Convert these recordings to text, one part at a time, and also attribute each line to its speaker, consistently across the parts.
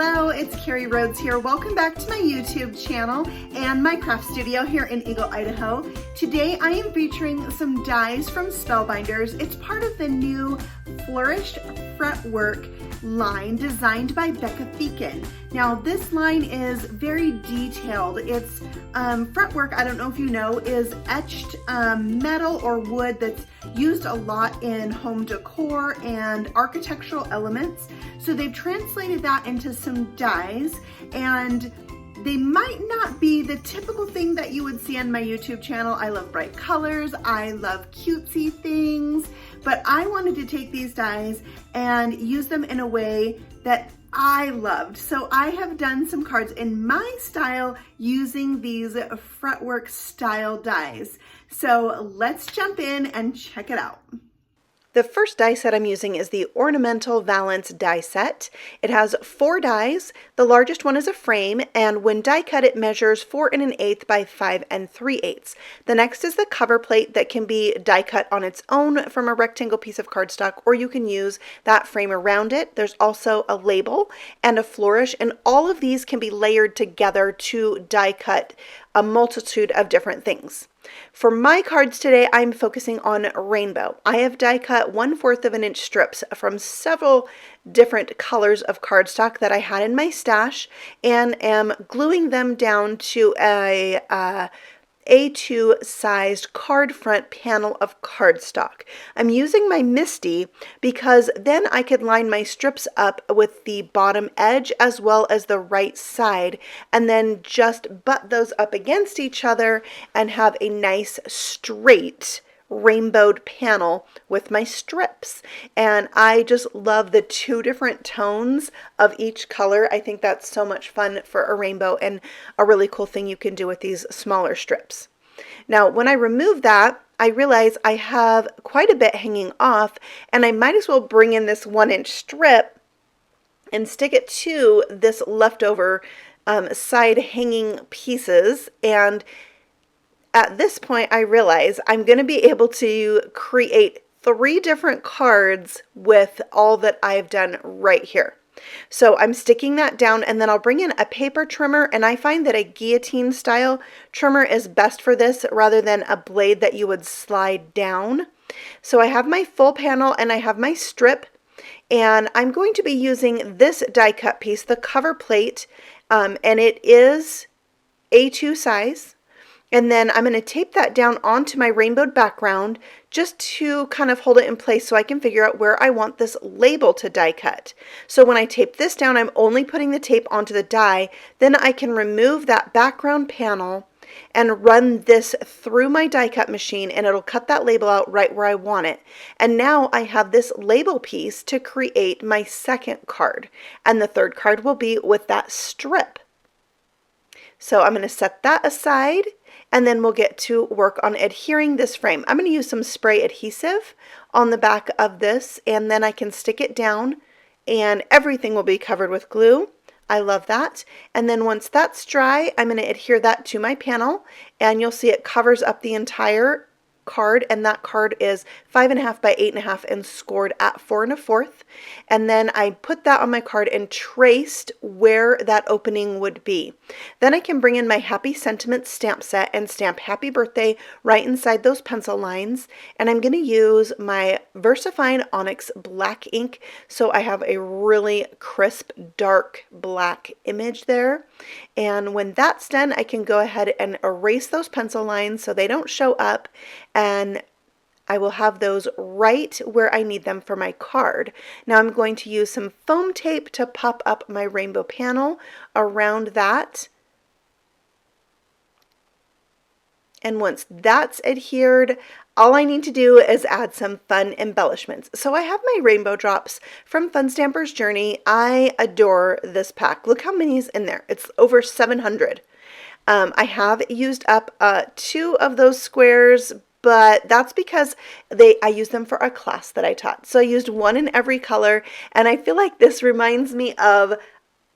Speaker 1: Hello, it's Carrie Rhodes here. Welcome back to my YouTube channel and my craft studio here in Eagle, Idaho. Today I am featuring some dies from Spellbinders. It's part of the new Flourished Fretwork line designed by Becca Feeken. Now this line is very detailed. It's fretwork, I don't know if you know, is etched metal or wood that's used a lot in home decor and architectural elements. So they've translated that into some dies, and they might not be the typical thing that you would see on my YouTube channel. I love bright colors, I love cutesy things, but I wanted to take these dies and use them in a way that I loved. So I have done some cards in my style using these fretwork style dies. So let's jump in and check it out. The first die set I'm using is the Ornamental Valance die set. It has 4 dies. The largest one is a frame, and when die cut it measures 4 1/8 by 5 3/8. The next is the cover plate that can be die cut on its own from a rectangle piece of cardstock, or you can use that frame around it. There's also a label and a flourish, and all of these can be layered together to die cut a multitude of different things. For my cards today, I'm focusing on rainbow. I have die cut 1/4 of an inch strips from several different colors of cardstock that I had in my stash and am gluing them down to a A2 sized card front panel of cardstock. I'm using my MISTI because then I could line my strips up with the bottom edge as well as the right side, and then just butt those up against each other and have a nice straight rainbowed panel with my strips. And I just love the 2 different tones of each color. I think that's so much fun for a rainbow and a really cool thing you can do with these smaller strips. Now when I remove that, I realize I have quite a bit hanging off, and I might as well bring in this 1-inch strip and stick it to this leftover side hanging pieces. And at this point, I realize I'm going to be able to create 3 different cards with all that I've done right here. So I'm sticking that down, and then I'll bring in a paper trimmer, and I find that a guillotine style trimmer is best for this rather than a blade that you would slide down. So I have my full panel and I have my strip, and I'm going to be using this die cut piece, the cover plate, and it is A2 size. And then I'm going to tape that down onto my rainbowed background just to kind of hold it in place so I can figure out where I want this label to die cut. So when I tape this down, I'm only putting the tape onto the die. Then I can remove that background panel and run this through my die cut machine, and it'll cut that label out right where I want it. And now I have this label piece to create my second card. And the third card will be with that strip. So I'm going to set that aside, and then we'll get to work on adhering this frame. I'm going to use some spray adhesive on the back of this, and then I can stick it down and everything will be covered with glue. I love that. And then once that's dry, I'm going to adhere that to my panel, and you'll see it covers up the entire card, and that card is 5 1/2 by 8 1/2 and scored at 4 1/4. And then I put that on my card and traced where that opening would be. Then I can bring in my Happy Sentiments stamp set and stamp Happy Birthday right inside those pencil lines. And I'm going to use my VersaFine Onyx black ink, so I have a really crisp dark black image there. And when that's done, I can go ahead and erase those pencil lines so they don't show up, and I will have those right where I need them for my card. Now I'm going to use some foam tape to pop up my rainbow panel around that. And once that's adhered, all I need to do is add some fun embellishments. So I have my rainbow drops from Fun Stamper's Journey. I adore this pack. Look how many's in there. It's over 700. I have used up 2 of those squares, but that's because I used them for a class that I taught. So I used 1 in every color, and I feel like this reminds me of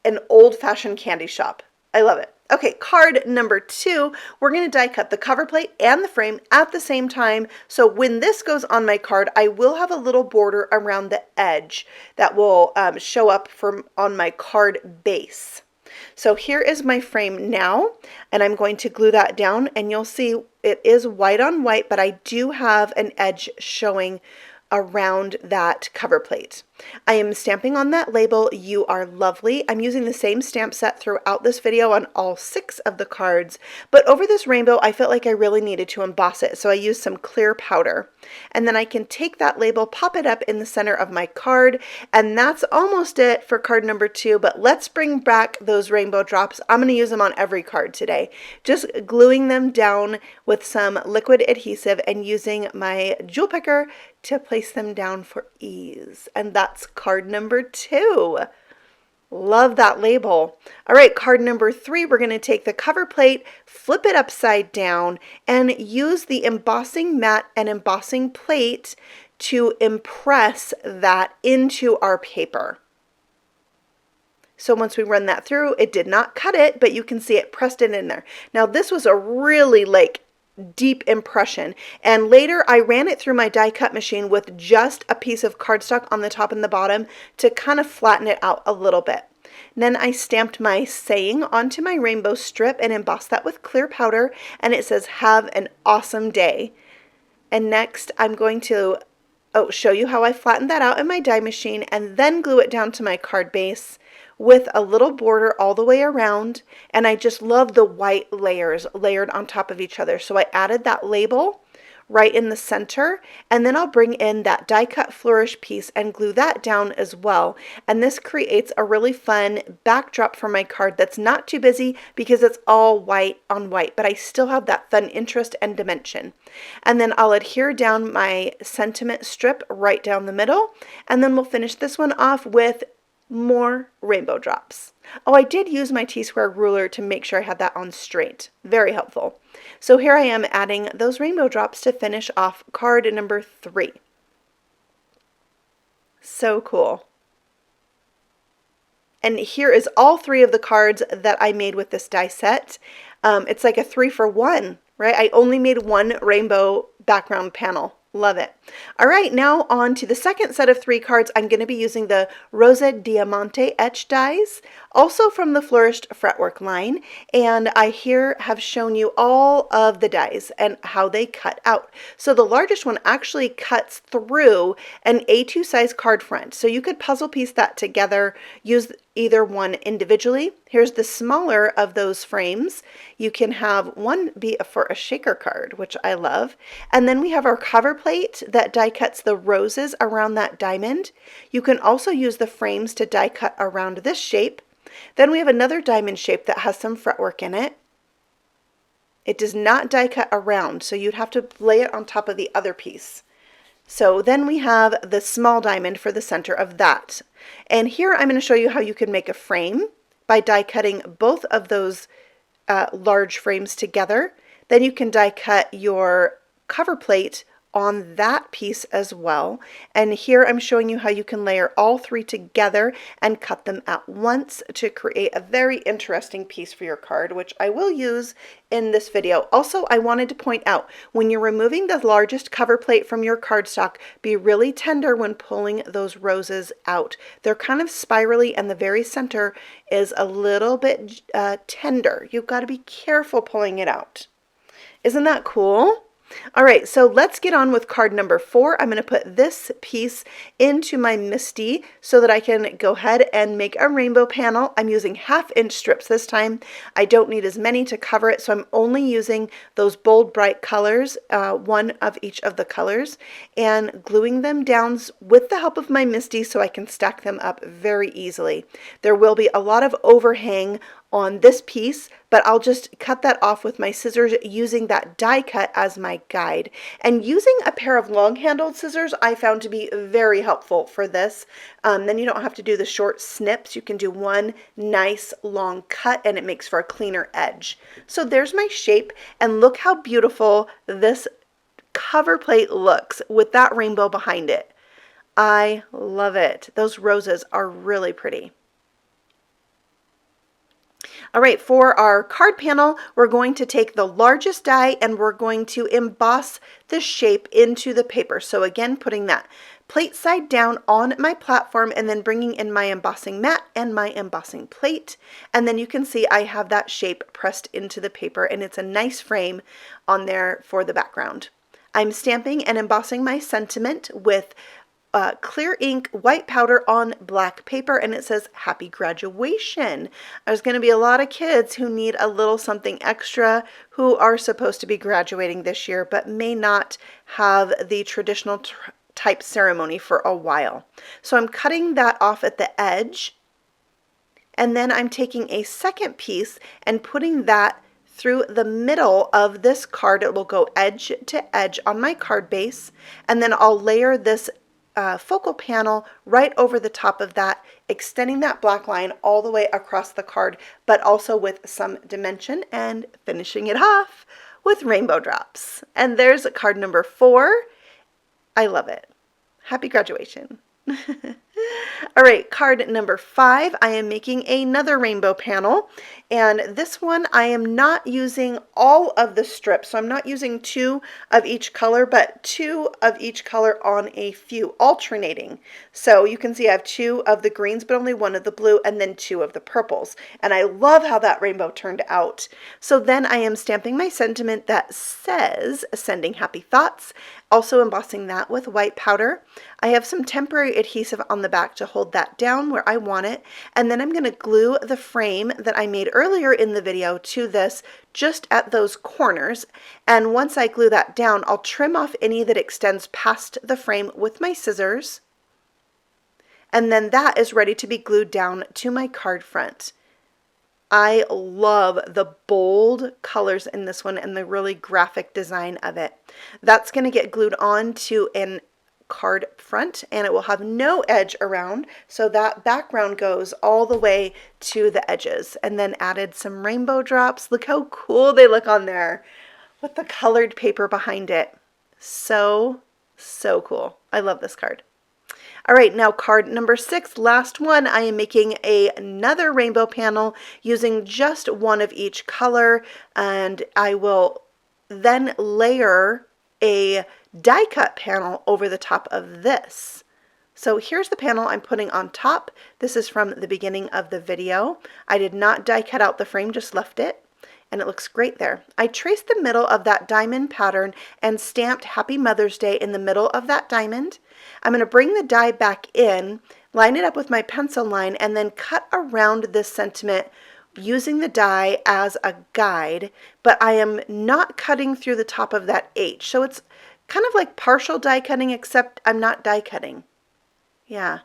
Speaker 1: an old-fashioned candy shop. I love it. Okay, card number 2, we're going to die cut the cover plate and the frame at the same time. So when this goes on my card, I will have a little border around the edge that will show up on my card base. So here is my frame now, and I'm going to glue that down, and you'll see it is white on white, but I do have an edge showing around that cover plate. I am stamping on that label, "You Are Lovely." I'm using the same stamp set throughout this video on all 6 of the cards, but over this rainbow I felt like I really needed to emboss it, so I used some clear powder. And then I can take that label, pop it up in the center of my card, and that's almost it for card number 2, but let's bring back those rainbow drops. I'm going to use them on every card today. Just gluing them down with some liquid adhesive and using my jewel picker to place them down for ease. And that's card number 2. Love that label. All right, card number 3, we're going to take the cover plate, flip it upside down, and use the embossing mat and embossing plate to impress that into our paper. So once we run that through, it did not cut it, but you can see it pressed it in there. Now this was a really deep impression, and later I ran it through my die cut machine with just a piece of cardstock on the top and the bottom to kind of flatten it out a little bit. And then I stamped my saying onto my rainbow strip and embossed that with clear powder, and it says, "Have an awesome day." And next I'm going to show you how I flattened that out in my die machine and then glue it down to my card base with a little border all the way around. And I just love the white layers layered on top of each other. So I added that label right in the center, and then I'll bring in that die cut flourish piece and glue that down as well. And this creates a really fun backdrop for my card that's not too busy because it's all white on white, but I still have that fun interest and dimension. And then I'll adhere down my sentiment strip right down the middle, and then we'll finish this one off with more rainbow drops. Oh, I did use my T-square ruler to make sure I had that on straight. Very helpful. So here I am adding those rainbow drops to finish off card number 3. So cool. And here is all 3 of the cards that I made with this die set. It's like a 3-for-1, right? I only made 1 rainbow background panel. Love it. All right, now on to the second set of 3 cards. I'm going to be using the Rosa Diamante etched dies, also from the Flourished Fretwork line. And I here have shown you all of the dies and how they cut out. So the largest one actually cuts through an A2 size card front. So you could puzzle piece that together, use either one individually. Here's the smaller of those frames. You can have one be for a shaker card, which I love. And then we have our cover plate that die cuts the roses around that diamond. You can also use the frames to die cut around this shape. Then we have another diamond shape that has some fretwork in it. It does not die cut around, so you'd have to lay it on top of the other piece. So then we have the small diamond for the center of that. And here I'm going to show you how you can make a frame by die cutting both of those large frames together. Then you can die cut your cover plate on that piece as well. And here I'm showing you how you can layer all 3 together and cut them at once to create a very interesting piece for your card, which I will use in this video. Also, I wanted to point out, when you're removing the largest cover plate from your cardstock, be really tender when pulling those roses out. They're kind of spirally and the very center is a little bit tender. You've got to be careful pulling it out. Isn't that cool? All right, so let's get on with card number 4. I'm going to put this piece into my MISTI so that I can go ahead and make a rainbow panel. I'm using 1/2-inch strips this time. I don't need as many to cover it, so I'm only using those bold, bright colors, 1 of each of the colors, and gluing them down with the help of my MISTI so I can stack them up very easily. There will be a lot of overhang on this piece, but I'll just cut that off with my scissors using that die cut as my guide. And using a pair of long-handled scissors I found to be very helpful for this. Then you don't have to do the short snips. You can do one nice long cut and it makes for a cleaner edge. So there's my shape, and look how beautiful this cover plate looks with that rainbow behind it. I love it. Those roses are really pretty. All right, for our card panel, we're going to take the largest die and we're going to emboss the shape into the paper. So again, putting that plate side down on my platform and then bringing in my embossing mat and my embossing plate. And then you can see I have that shape pressed into the paper and it's a nice frame on there for the background. I'm stamping and embossing my sentiment with clear ink, white powder on black paper, and it says happy graduation. There's going to be a lot of kids who need a little something extra who are supposed to be graduating this year but may not have the traditional type ceremony for a while. So I'm cutting that off at the edge, and then I'm taking a second piece and putting that through the middle of this card. It will go edge to edge on my card base, and then I'll layer this focal panel right over the top of that, extending that black line all the way across the card, but also with some dimension, and finishing it off with rainbow drops. And there's card number 4. I love it. Happy graduation. All right, card number 5, I am making another rainbow panel, and this one I am not using all of the strips, so I'm not using 2 of each color, but 2 of each color on a few, alternating. So you can see I have 2 of the greens, but only 1 of the blue, and then 2 of the purples, and I love how that rainbow turned out. So then I am stamping my sentiment that says sending happy thoughts, also embossing that with white powder. I have some temporary adhesive on the back to hold that down where I want it, and then I'm going to glue the frame that I made earlier in the video to this just at those corners, and once I glue that down, I'll trim off any that extends past the frame with my scissors, and then that is ready to be glued down to my card front. I love the bold colors in this one and the really graphic design of it. That's going to get glued on to an card front, and it will have no edge around, so that background goes all the way to the edges. And then added some rainbow drops. Look how cool they look on there with the colored paper behind it. So cool. I love this card. All right, now card number 6, last one. I am making another rainbow panel using just 1 of each color, and I will then layer a die cut panel over the top of this. So here's the panel I'm putting on top. This is from the beginning of the video. I did not die cut out the frame, just left it, and it looks great there. I traced the middle of that diamond pattern and stamped Happy Mother's Day in the middle of that diamond. I'm going to bring the die back in, line it up with my pencil line, and then cut around this sentiment using the die as a guide, but I am not cutting through the top of that H. So it's kind of like partial die cutting, except I'm not die cutting. Yeah,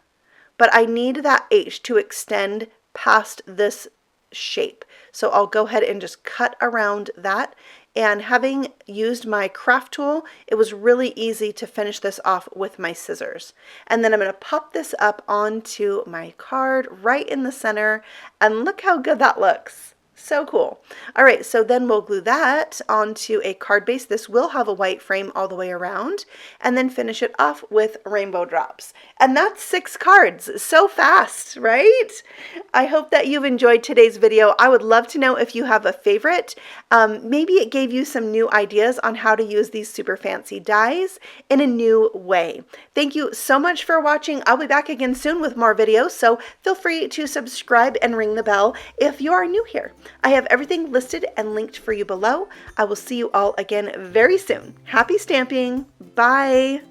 Speaker 1: but I need that H to extend past this shape. So I'll go ahead and just cut around that. And having used my craft tool, it was really easy to finish this off with my scissors. And then I'm going to pop this up onto my card right in the center, and look how good that looks. So cool. All right, so then we'll glue that onto a card base. This will have a white frame all the way around, and then finish it off with rainbow drops. And that's 6 cards. So fast, right? I hope that you've enjoyed today's video. I would love to know if you have a favorite. Maybe it gave you some new ideas on how to use these super fancy dies in a new way. Thank you so much for watching. I'll be back again soon with more videos, so feel free to subscribe and ring the bell if you are new here. I have everything listed and linked for you below. I will see you all again very soon. Happy stamping. Bye.